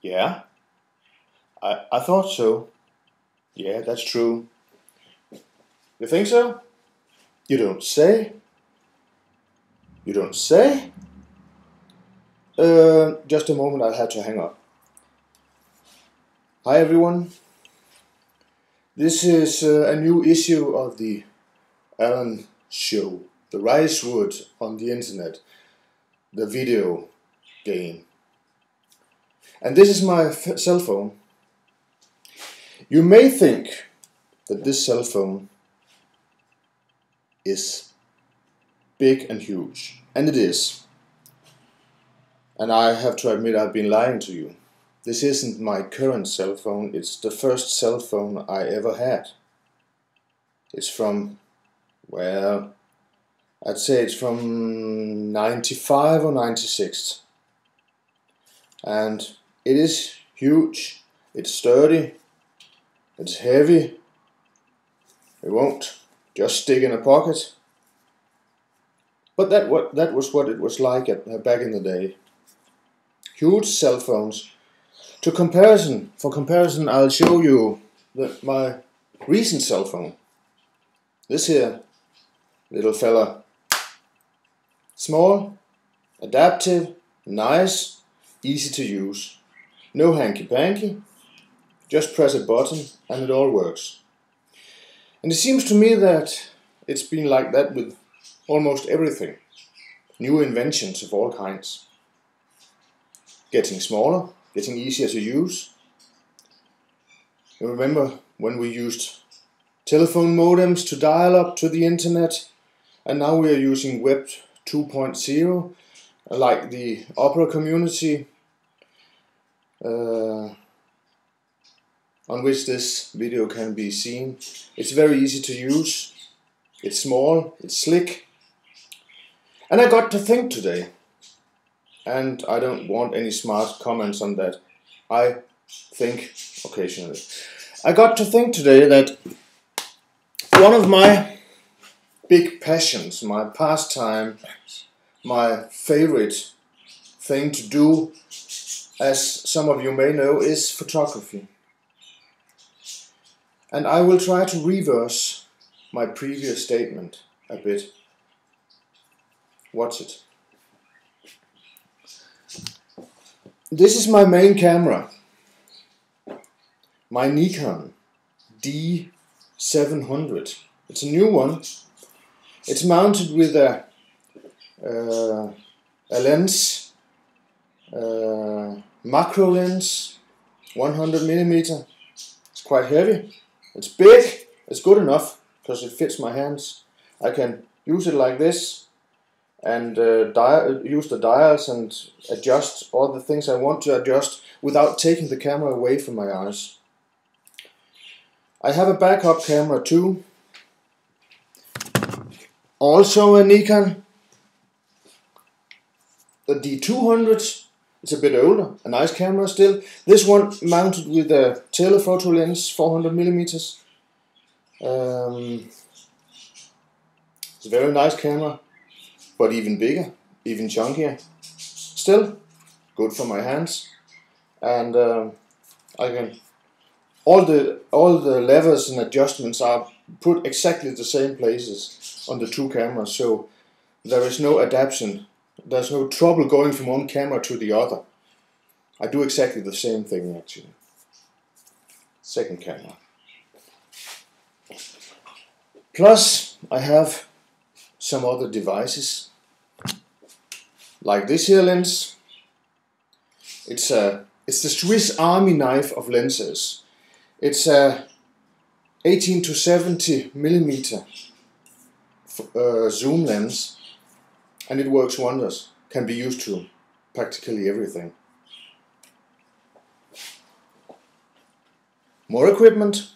Yeah, I thought so. Yeah, that's true. You think so? You don't say? You don't say? Just a moment, I had to hang up. Hi everyone. This is a new issue of the Alan show, the ricewood on the internet, the video game. And this is my cell phone. You may think that this cell phone is big and huge, and it is. And I have to admit I've been lying to you. This isn't my current cell phone, it's the first cell phone I ever had. It's from, well, I'd say it's from 95 or 96. And it is huge, it's sturdy, it's heavy, it won't just stick in a pocket. But that was what it was like back in the day. Huge cell phones. For comparison, I'll show you my recent cell phone. This here little fella. Small, adaptive, nice, easy to use. No hanky-panky. Just press a button and it all works. And it seems to me that it's been like that with almost everything. New inventions of all kinds. Getting smaller, getting easier to use. You remember when we used telephone modems to dial up to the internet, and now we are using Web 2.0, like the opera community, on which this video can be seen. It's very easy to use, it's small, it's slick. And I got to think today, and I don't want any smart comments on that. I think occasionally. I got to think today that one of my big passions, my pastime, my favorite thing to do, as some of you may know, is photography. And I will try to reverse my previous statement a bit. Watch it. This is my main camera, my Nikon D700. It's a new one. It's mounted with a lens, macro lens, 100mm. It's quite heavy. It's big. It's good enough because it fits my hands. I can use it like this and use the dials and adjust all the things I want to adjust without taking the camera away from my eyes. I have a backup camera too, also a Nikon, the D200. It's a bit older, a nice camera still. This one mounted with a telephoto lens, 400mm. It's a very nice camera, but even bigger, even chunkier. Still good for my hands, and I can all the levers and adjustments are put exactly the same places on the two cameras, so there is no adaptation. There's no trouble going from one camera to the other. I do exactly the same thing actually. Second camera. Plus I have some other devices, like this here lens. It's the Swiss Army knife of lenses. It's a 18 to 70mm zoom lens, and it works wonders. Can be used to practically everything. More equipment.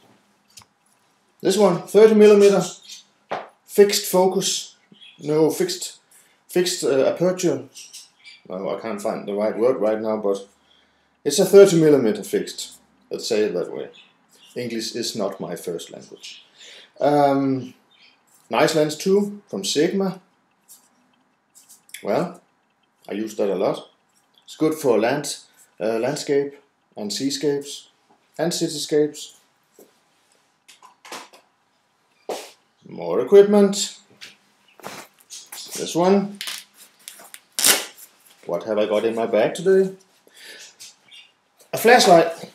This one, 30mm, fixed focus, no fixed aperture. No, I can't find the right word right now, but it's a 30mm fixed. Let's say it that way. English is not my first language. Nice lens too, from Sigma. Well, I use that a lot. It's good for landscape, and seascapes and cityscapes. More equipment. This one. What have I got in my bag today? A flashlight.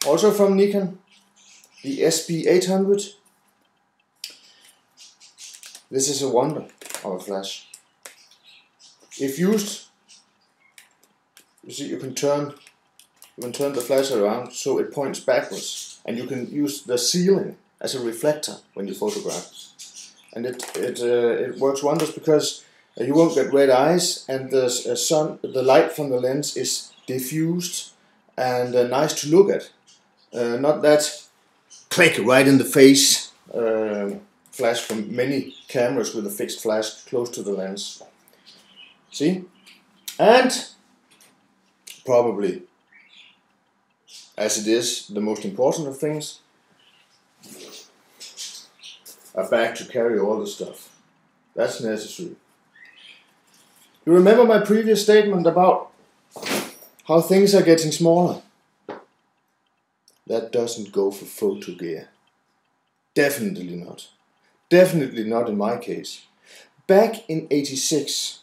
Also from Nikon. The SB800. This is a wonder of a flash. If used, you see, you can turn the flash around so it points backwards, and you can use the ceiling as a reflector when you photograph. And it works wonders because you won't get red eyes, and the light from the lens is diffused and nice to look at. Not that click right in the face flash from many cameras with a fixed flash close to the lens. See? And probably, as it is the most important of things, a bag to carry all the stuff. That's necessary. You remember my previous statement about how things are getting smaller? That doesn't go for photo gear. Definitely not. Definitely not in my case. Back in '86,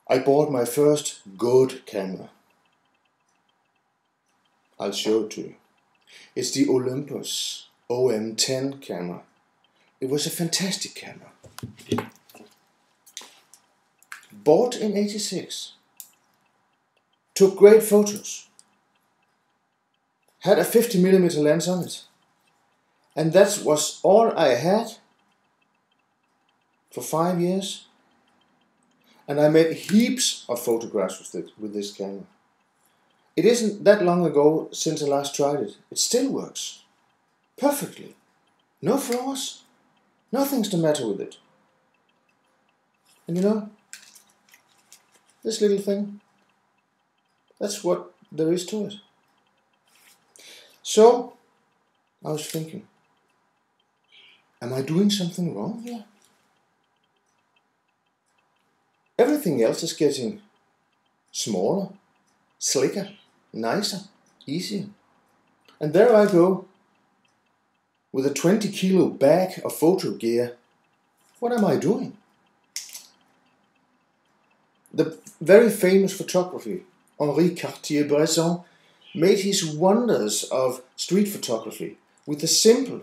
I bought my first good camera. I'll show it to you. It's the Olympus OM10 camera. It was a fantastic camera. Bought in '86. Took great photos. Had a 50mm lens on it. And that was all I had for 5 years. And I made heaps of photographs with this camera. It isn't that long ago since I last tried it. It still works perfectly. No flaws. Nothing's the matter with it. And you know, this little thing, that's what there is to it. So, I was thinking, am I doing something wrong here? Everything else is getting smaller, slicker, nicer, easier. And there I go, with a 20-kilo bag of photo gear. What am I doing? The very famous photographer, Henri Cartier-Bresson, made his wonders of street photography with a simple,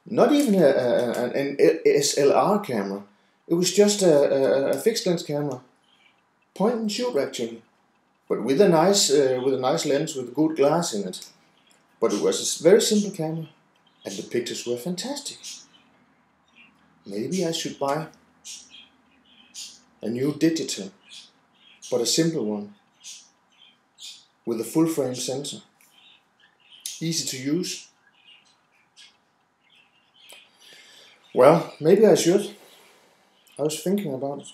not even an SLR camera. It was just a fixed lens camera, point and shoot actually, but with a nice lens with good glass in it. But it was a very simple camera, and the pictures were fantastic. Maybe I should buy a new digital, but a simple one, with a full frame sensor, easy to use. Well, maybe I should. I was thinking about it.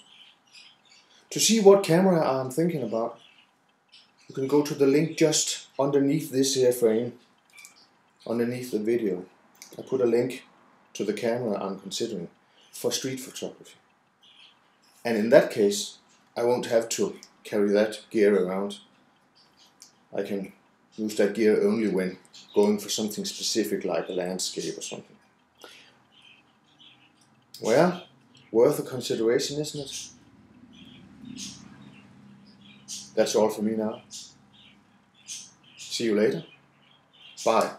To see what camera I'm thinking about, you can go to the link just underneath this here frame, underneath the video. I put a link to the camera I'm considering for street photography. And in that case, I won't have to carry that gear around. I can use that gear only when going for something specific like a landscape or something. Well, worth a consideration, isn't it? That's all for me now. See you later. Bye.